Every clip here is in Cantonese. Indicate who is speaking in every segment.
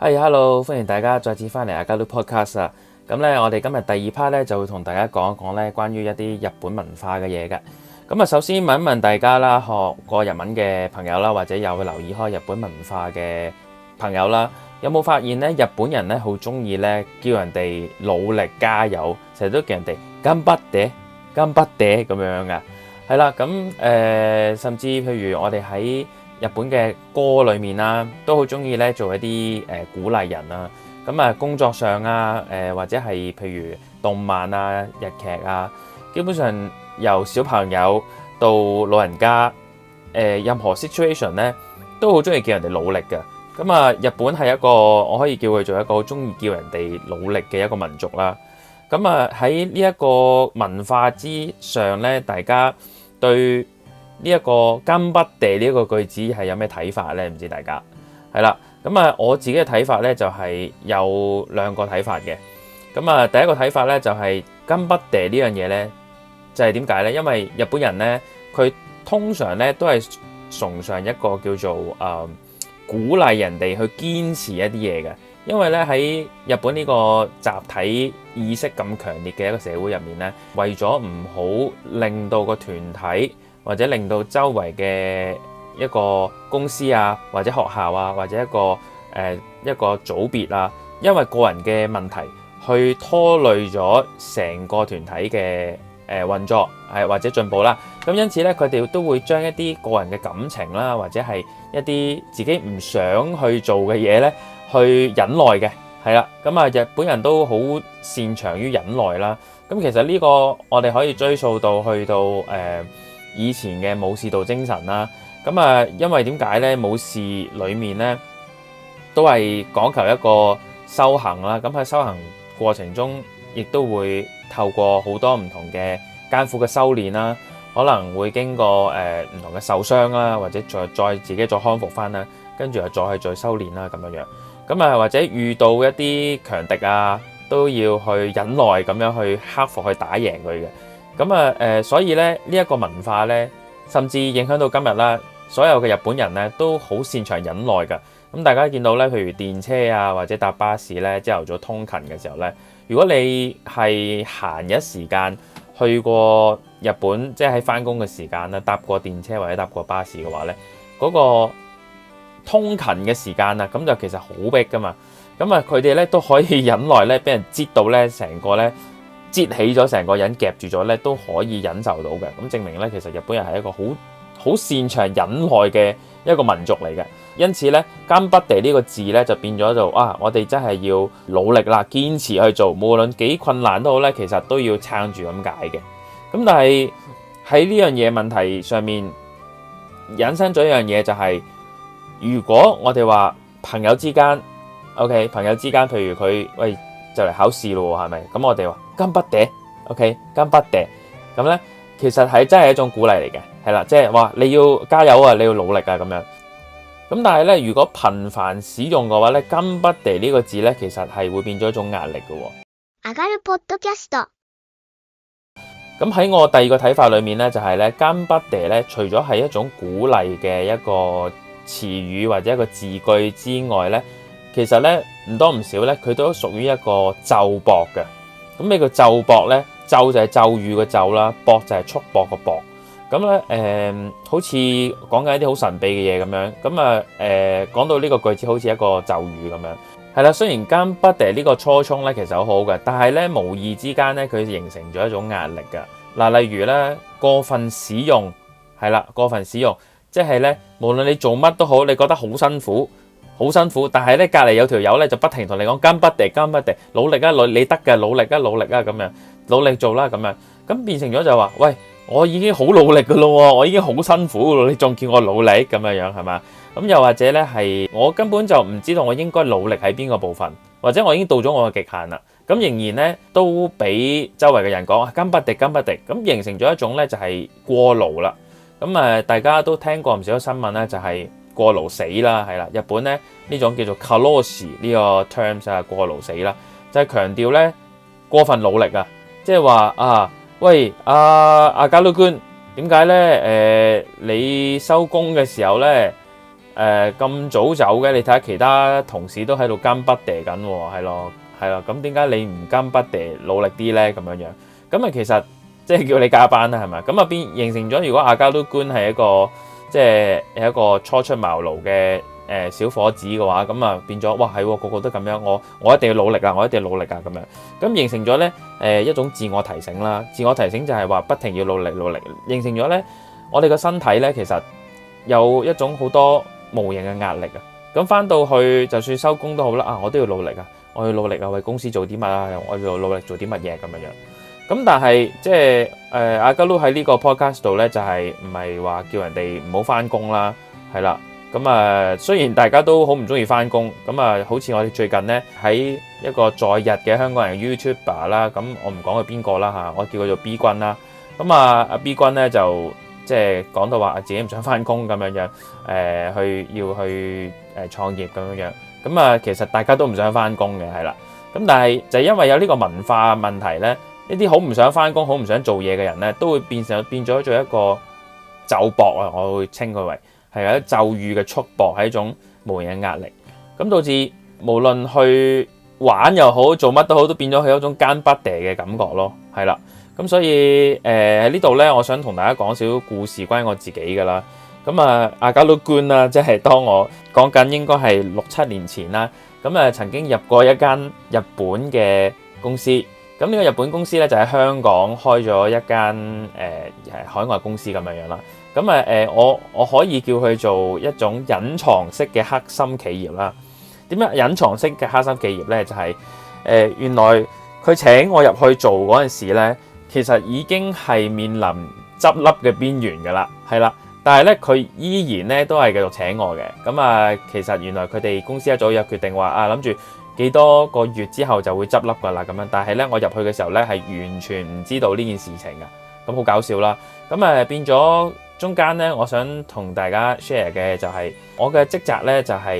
Speaker 1: Hello，歡迎大家再次翻嚟阿加魯 Podcast 啊！咁咧，我哋今日第二 part 咧就會同大家講一講咧關於一啲日本文化嘅嘢嘅。咁啊，首先問一問大家啦，學過日文嘅朋友啦，或者有留意開日本文化嘅朋友啦，有冇發現咧日本人咧好中意咧叫人哋努力加油，成日都叫人哋頑張って頑張って咁樣噶。係啦，咁甚至譬如我哋喺日本嘅歌裏面啦，都好中意咧做一啲鼓勵人啊。咁啊，工作上啊，或者係譬如動漫啊、日劇啊，基本上由小朋友到老人家，任何 situation 咧都好中意叫人哋努力嘅。咁啊，日本係一個我可以叫佢做一個好中意叫人哋努力嘅一個民族啦。咁啊，喺呢一個文化之上咧，大家對呢一個頑張って呢一個句子係有咩睇法咧？唔知大家係啦。咁啊，我自己嘅睇法咧就係有兩個睇法嘅。咁啊，第一個睇法咧就係頑張って呢樣嘢咧，就係點解咧？因為日本人咧，佢通常咧都係崇尚一個叫做鼓勵人哋去堅持一啲嘢嘅。因為咧喺日本呢個集體意識咁強烈嘅一個社會入面咧，為咗唔好令到個團體或者令到周圍嘅一個公司啊，或者學校啊，或者一個組別啊，因為個人嘅問題去拖累咗成個團體嘅運作或者進步啦。咁因此咧，佢哋都會將一啲個人嘅感情啦，或者係一啲自己唔想去做嘅嘢咧，去忍耐嘅。係啦。咁啊，日本人都好擅長於忍耐啦。咁其實呢個我哋可以追溯到去到以前嘅武士道精神啦。咁啊，因為點解咧？武士裏面咧都係講求一個修行啦。咁喺修行過程中，亦都會透過好多唔同嘅艱苦嘅修練啦，可能會經過唔同嘅受傷啦，或者再自己再康復翻啦，跟住又再修練啦咁樣樣。咁啊，或者遇到一啲強敵啊，都要去忍耐咁樣去克服去打贏佢嘅。咁啊所以咧呢一個文化咧，甚至影響到今日啦，所有嘅日本人咧都好擅長忍耐㗎。咁大家見到咧，譬如電車啊，或者搭巴士咧，朝頭早通勤嘅時候咧，如果你係閒日時間去過日本，即係喺返工嘅時間啦，搭過電車或者搭過巴士嘅話咧，嗰個通勤嘅時間啊，咁就其實好逼㗎嘛。咁啊，佢哋咧都可以忍耐咧，俾人擠到咧成個咧擠起咗，成個人夾住咗咧，都可以忍受到嘅。咁證明咧，其實日本人係一個好擅長忍耐嘅一個民族嚟嘅。因此咧，頑張って呢個字咧就變咗做我哋真係要努力啦，堅持去做，無論幾困難都好咧，其實都要撐住咁解嘅。咁但係喺呢樣嘢問題上面引申咗一樣嘢，就係如果我哋話朋友之間 ，OK， 朋友之間，譬如佢喂就嚟考試咯，係咪？咁我哋話頑張って ，OK， 頑張って，咁咧其實係真係一種鼓勵嚟嘅，係啦，即係話你要加油啊，你要努力啊咁樣。咁但係咧，如果頻繁使用嘅話咧，頑張って呢個字咧，其實係會變咗一種壓力嘅。
Speaker 2: 上がるポッドキャスト。
Speaker 1: 咁喺我第二個睇法裏面咧，就係咧頑張って咧，除咗係一種鼓勵嘅一個詞語或者一個字句之外咧，其實咧唔多唔少咧，佢都屬於一個咒縛嘅。咁咩叫咒縛咧？咒就係咒語嘅咒啦，縛就係束縛嘅縛。咁咧好似講緊一啲好神秘嘅嘢咁樣。咁啊講到呢個句子好似一個咒語咁樣。係啦，雖然頑張って呢個初衷咧其實好好嘅，但係咧無意之間咧佢形成咗一種壓力㗎。嗱，例如咧過分使用係啦，過分使用即係咧無論你做乜都好，你覺得好辛苦，但係咧隔離有條友咧就不停同你講頑張って頑張って，努力啊，你得嘅，努力啊咁樣，努力做啦咁樣，咁變成咗就話喂，我已經好努力噶咯，我已經好辛苦咯，你仲叫我努力咁樣係嘛？咁又或者咧係我根本就唔知道我應該努力喺邊個部分，或者我已經到咗我嘅極限啦，咁仍然咧都俾周圍嘅人講頑張って頑張って，咁形成咗一種咧就係過勞啦。咁大家都聽過唔少新聞咧，就係過勞死啦，係啦，日本咧呢種叫做過勞死呢個 terms 啊，過勞死啦，就係強調咧過分努力啊，即係話喂阿加魯君，點解咧你收工嘅時候咧咁早走嘅？你睇下其他同事都喺度跟筆地緊喎，係咯，咁點解你唔跟筆地努力啲咧？咁樣咁啊，其實即係叫你加班啦，係咪？咁啊變形成咗，如果阿加魯官係一個即係一個初出茅廬嘅小伙子嘅話，咁啊變咗哇係喎，個個都咁樣，我一定要努力啊，我一定要努力啊咁樣，咁形成咗咧一種自我提醒啦，自我提醒就係話不停要努力，形成咗咧我哋個身體咧其實有一種好多無形嘅壓力啊，咁翻到去就算收工都好啦，我都要努力啊，我要努力啊，為公司做啲乜啊，我要努力做啲乜嘢咁樣，咁但係即係阿加魯喺呢個 podcast 度咧就係唔係話叫人哋唔好翻工啦，係啦，咁雖然大家都好唔中意翻工，咁好似我哋最近咧喺一個在日嘅香港人 YouTuber 啦，咁我唔講佢邊個啦嚇，我叫佢做 B 君啦，咁阿 B 君咧就即係講到話自己唔想翻工咁樣要去創業咁樣，咁其實大家都唔想翻工嘅係啦，咁但係就因為有呢個文化問題咧，呢啲好唔想翻工、好唔想做嘢嘅人咧，都會變咗做一個咒縛啊！我會稱佢為係有一咒語嘅束縛，係一種無形嘅壓力，咁導致無論去玩又好，做乜都好，都變咗係一種奸不地嘅感覺咯，係啦。咁所以喺呢度咧，我想同大家講少少故事關於我自己噶啦。咁阿加魯官啦，即係當我講緊應該係6-7年前啦。咁曾經入過一間日本嘅公司。咁呢個日本公司咧就喺香港開咗一間海外公司咁樣啦。咁我可以叫佢做一種隱藏式嘅黑心企業啦。點樣隱藏式嘅黑心企業咧？就係原來佢請我入去做嗰陣時咧，其實已經係面臨執笠嘅邊緣㗎啦，係啦。但係咧，佢依然咧都係繼續請我嘅。咁其實原來佢哋公司一早有決定話諗住幾多個月之後就會執笠㗎啦咁樣。但係咧，我入去嘅時候咧係完全唔知道呢件事情㗎。咁好搞笑啦。咁變咗中間咧，我想同大家 share 嘅就係我嘅職責咧，就係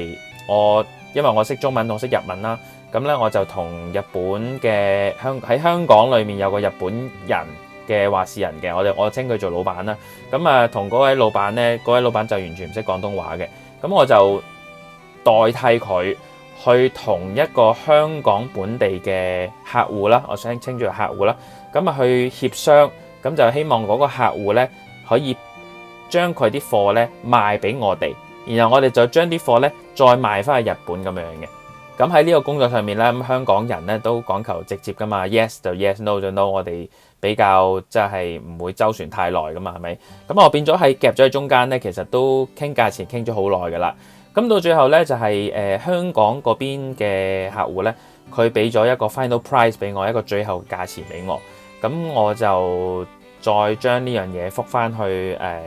Speaker 1: 因為我識中文同識日文啦。咁咧我就同日本嘅喺香港裏面有個日本人嘅話事人嘅，我稱佢做老闆啦。咁同嗰位老闆咧，嗰位老闆就完全唔識廣東話嘅。咁我就代替佢去同一個香港本地嘅客戶啦，我想稱做客戶啦。咁去協商，咁就希望嗰個客戶咧可以將佢啲貨咧賣俾我哋，然後我哋就將啲貨咧再賣翻去日本咁樣嘅。咁喺呢個工作上面咧，咁香港人咧都講求直接噶嘛 ，yes 就 yes，no 就 no， 我哋比較即係唔會周旋太耐噶嘛，係咪？咁我變咗喺夾咗喺中間咧，其實都傾價錢傾咗好耐噶啦。咁到最後咧就係香港嗰邊嘅客戶咧，佢俾咗一個 final price 俾我，一個最後價錢俾我。咁我就再將呢樣嘢覆翻去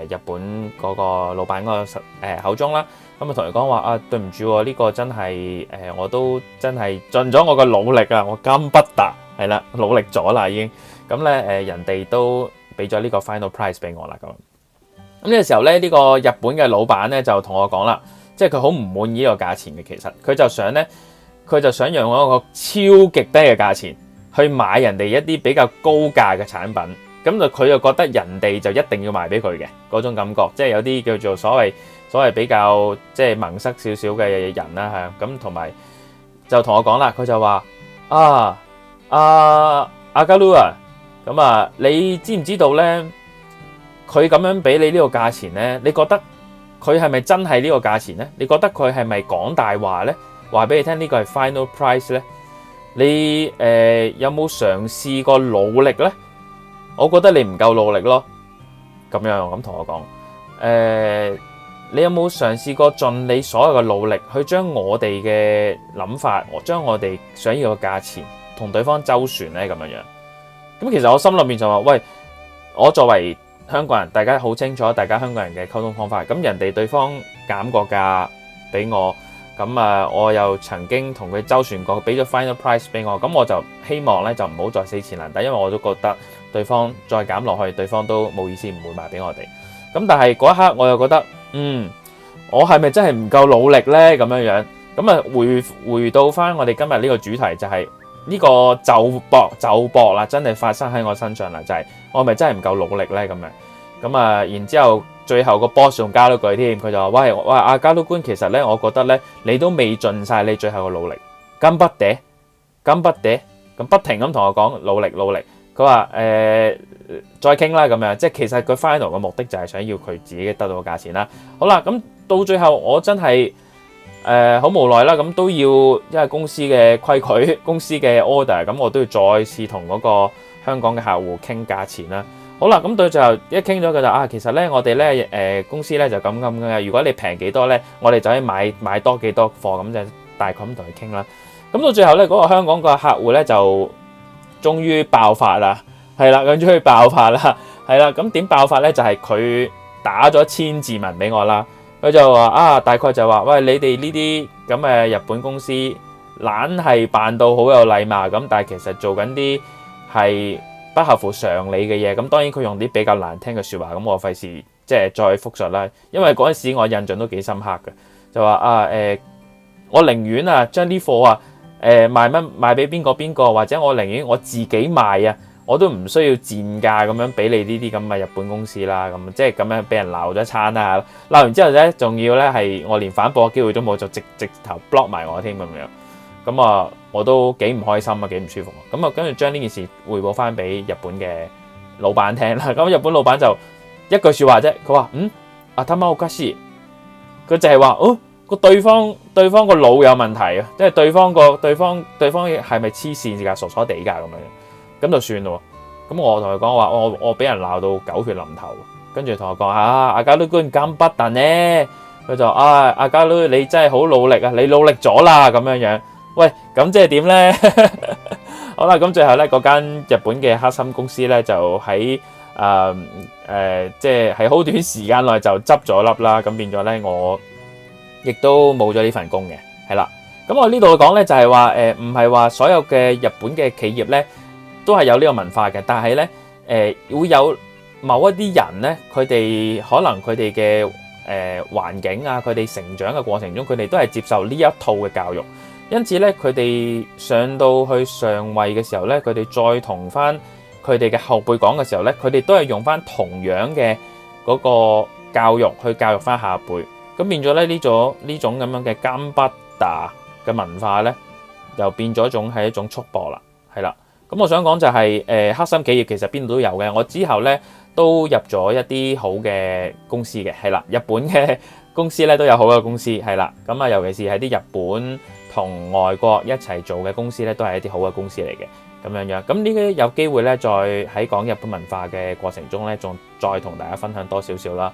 Speaker 1: 日本嗰個老闆嗰個口中啦。咁同佢講話對唔住喎，呢個真係我都真係盡咗我嘅努力啊，我甘不達係啦，努力咗啦已經。咁咧人哋都俾咗呢個 final price 俾我啦咁。咁呢個時候咧，呢個日本嘅老闆咧就同我講啦，即係佢好唔滿意呢個價錢嘅。其實佢就想用一個超極低嘅價錢去買人哋一啲比較高價嘅產品。咁佢就覺得人哋就一定要賣俾佢嘅嗰種感覺，即係有啲叫做所謂比較即係萌塞少少嘅人啦，係咁，同埋就同我講啦，佢就話阿加魯啊，咁你知唔知道咧？佢咁樣俾你呢個價錢咧，你覺得佢係咪真係呢個價錢咧？你覺得佢係咪講大話咧？話俾你聽呢個係 final price 咧？你有冇嘗試過努力咧？我覺得你唔夠努力咯，咁樣咁同我講，你有冇嘗試過盡你所有嘅努力去將我哋嘅諗法，將我哋想要嘅價錢同對方周旋咧？咁樣，咁其實我心裏面就話，喂，我作為香港人，大家好清楚，大家香港人嘅溝通方法，咁人哋對方減個價俾我。咁我又曾經同佢周旋過，俾咗 final price 俾我，咁我就希望咧就唔好再死纏爛打，因為我都覺得對方再減落去，對方都冇意思，唔會賣俾我哋。咁但係嗰一刻我又覺得，我係咪真係唔夠努力咧？咁樣，咁回到翻我哋今日呢個主題，就係呢個咒縛啦，真係發生喺我身上啦，就係我係咪真係唔夠努力咧？咁樣，然之後最後個 boss 仲加咗句添，佢就話：喂，阿加魯官，其實咧，我覺得咧，你都未盡晒你最後嘅努力，咁不嗲，咁不停咁同我講努力。佢話再傾啦咁樣，即係其實佢 final 嘅目的就係想要佢自己得到個價錢啦。好啦，咁到最後我真係好無奈啦，咁都要因為公司嘅規矩、公司嘅 order，咁我都要再次同嗰個香港嘅客戶傾價錢啦。好啦，咁到最後一傾咗佢就其實咧我哋咧公司咧就咁嘅，如果你平幾多咧，我哋就可以買多幾多貨，咁就大概咁同佢傾啦。咁到最後咧嗰個香港個客戶咧就終於爆發啦，係啦，咁終於爆發啦，係啦，咁點爆發咧？就係佢打咗千字文俾我啦，佢就話大概就話，喂，你哋呢啲咁嘅日本公司，懶係扮到好有禮貌咁，但係其實做緊啲係不合乎常理嘅嘢。咁當然佢用啲比較難聽嘅説話，咁我費事即係再複述啦，因為嗰陣時我印象都幾深刻嘅，就話我寧願將啲貨賣俾邊個，或者我寧願我自己賣啊，我都唔需要賤價咁樣俾你呢啲咁嘅日本公司啦。咁即係咁樣俾人鬧咗一餐啦，鬧完之後咧，仲要咧係我連反駁嘅機會都冇，就直頭 block 埋我添咁樣。咁我都幾唔開心啊，幾唔舒服啊。咁跟住將呢件事匯報翻俾日本嘅老闆聽啦。咁日本老闆就一句説話啫，佢話頭おかしい，佢就係話個對方個腦有問題啊，即係對方係咪黐線㗎，傻傻地㗎咁樣，咁就算咯。咁我同佢講話，我俾人鬧到狗血淋頭，跟住同我講阿加魯官咁不但呢，佢就阿加魯你真係好努力啊，你努力咗啦咁樣。喂，咁即係點咧？好啦，咁最後咧嗰間日本嘅黑心公司咧就喺即係喺好短時間內就執咗笠啦，咁變咗咧我亦都冇咗呢份工嘅，係啦。咁我呢度講咧就係話唔係話所有嘅日本嘅企業咧都係有呢個文化嘅，但係咧會有某一啲人咧，佢哋可能佢哋嘅環境啊，佢哋成長嘅過程中，佢哋都係接受呢一套嘅教育。因此咧，佢哋上到去上位嘅時候咧，佢哋再同翻佢哋嘅後輩講嘅時候咧，佢哋都係用翻同樣嘅嗰個教育去教育翻下輩。咁變咗咧呢種咁樣嘅甘不打嘅文化咧，又變咗係一種束縛啦，係啦。咁我想講就係黑心企業其實邊度都有嘅。我之後咧都入咗一啲好嘅公司嘅，係啦，日本嘅公司咧都有好嘅公司，係啦。咁尤其是喺啲日本同外國一齊做嘅公司咧，都係一啲好嘅公司嚟嘅，咁樣。咁呢啲有機會咧，再喺講日本文化嘅過程中咧，仲再同大家分享多少少啦。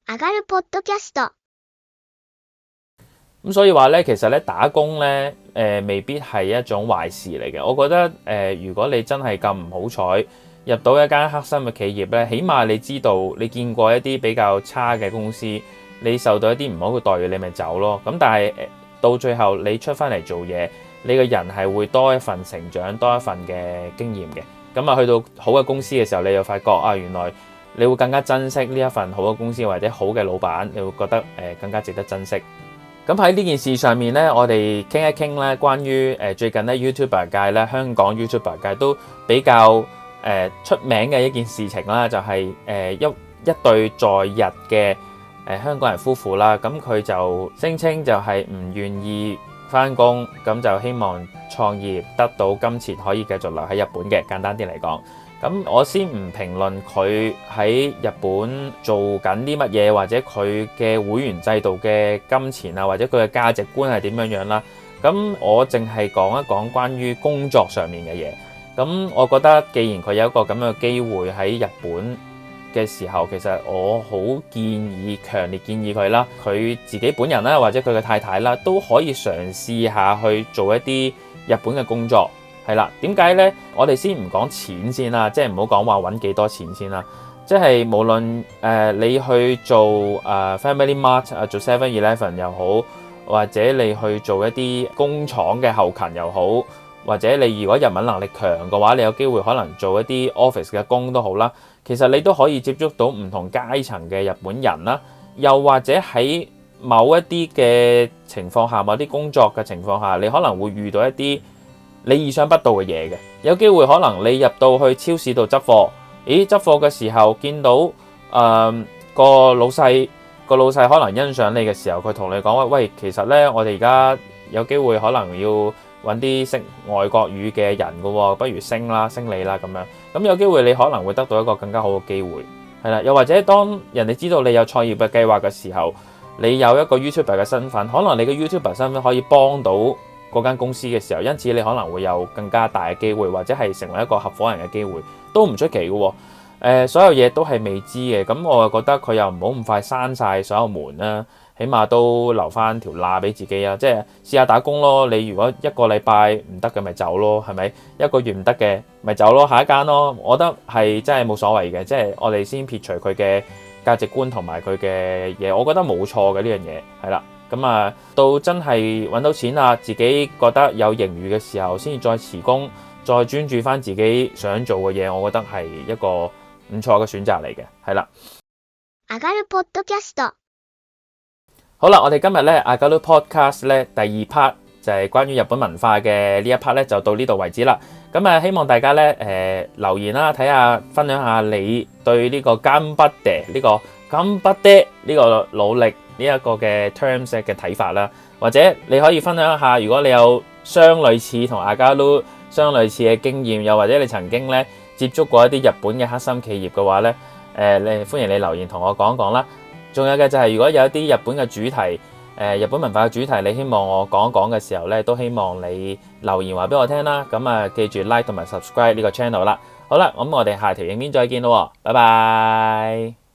Speaker 2: 上がるポッドキャスト。
Speaker 1: 咁所以話咧，其實咧打工咧，未必係一種壞事嚟嘅。我覺得如果你真係咁唔好彩入到一間黑心嘅企業咧，起碼你知道你見過一啲比較差嘅公司，你受到一啲唔好嘅待遇，你咪走咯。咁但係到最後你出翻嚟做嘢，你個人係會多一份成長，多一份嘅經驗嘅。咁去到好嘅公司嘅時候，你又發覺原來你會更加珍惜呢一份好嘅公司或者好嘅老闆，你會覺得更加值得珍惜。咁喺呢件事上面咧，我哋傾一傾咧，關於最近咧 YouTuber 界咧，香港 YouTuber 界都比較出名嘅一件事情啦，就係一對在日嘅香港人夫婦啦。咁佢就聲稱就係唔願意返工，咁就希望創業得到金錢可以繼續留喺日本嘅。簡單啲嚟講，咁我先唔評論佢喺日本做緊啲乜嘢，或者佢嘅會員制度嘅金錢啊，或者佢嘅價值觀係點樣啦。咁我淨係講一講關於工作上面嘅嘢。咁我覺得既然佢有一個咁樣嘅機會喺日本嘅時候，其實我好強烈建議佢啦，佢自己本人啦，或者佢嘅太太啦，都可以嘗試下去做一啲日本嘅工作。係啦，點解呢？我哋先唔講錢先啦，即係唔好講話揾幾多錢先啦。即係無論你去做Family Mart 做 7-Eleven 又好，或者你去做一啲工廠嘅後勤又好，或者你如果日文能力強嘅話，你有機會可能做一啲 office 嘅工都好啦。其實你都可以接觸到唔同階層嘅日本人啦，又或者喺某一啲嘅情況下，某啲工作嘅情況下，你可能會遇到一啲你意想不到嘅嘢嘅。有機會可能你入到去超市度執貨，執貨嘅時候見到老細可能欣賞你嘅時候，佢同你講喂，其實咧我哋而家有機會可能要揾啲識外國語嘅人㗎喎，不如升你啦咁樣。咁有機會你可能會得到一個更加好嘅機會，係啦。又或者當人哋知道你有創業嘅計劃嘅時候，你有一個 YouTuber 嘅身份，可能你嘅 YouTuber 身份可以幫到嗰間公司嘅時候，因此你可能會有更加大嘅機會，或者係成為一個合夥人嘅機會，都唔出奇嘅喎。所有嘢都係未知嘅，咁我又覺得佢又唔好咁快閂晒所有門啦，起碼都留翻條罅俾自己啊！即係試下打工咯。你如果一個禮拜唔得嘅，咪走咯，係咪？一個月唔得嘅，咪走咯，下一間咯。我覺得係真係冇所謂嘅，即係我哋先撇除佢嘅價值觀同埋佢嘅嘢，我覺得冇錯嘅呢樣嘢，係啦。咁啊，到真係揾到錢啦，自己覺得有盈餘嘅時候，先至再辭工，再專注翻自己想做嘅嘢，我覺得係一個唔錯嘅選擇嚟嘅，係啦。
Speaker 2: 上がるポッドキャスト。
Speaker 1: 好啦，我哋今日咧上がる podcast 咧第二 part 就係關於日本文化嘅呢一 part 咧，就到呢度為止啦。咁啊，希望大家咧留言啦，睇下分享下你對呢個頑張って呢個頑張って呢個努力呢一個嘅 terms 嘅睇法啦，或者你可以分享一下，如果你有相類似同上がる相類似嘅經驗，又或者你曾經咧接觸過一啲日本嘅黑心企業嘅話咧，你歡迎你留言同我講講啦。仲有嘅就係如果有一啲日本嘅主題，日本文化嘅主題，你希望我講一講嘅時候咧，都希望你留言話俾我聽啦。咁啊，記住 like 同埋 subscribe 呢個 channel 啦。好啦，咁我哋下條影片再見咯，拜拜。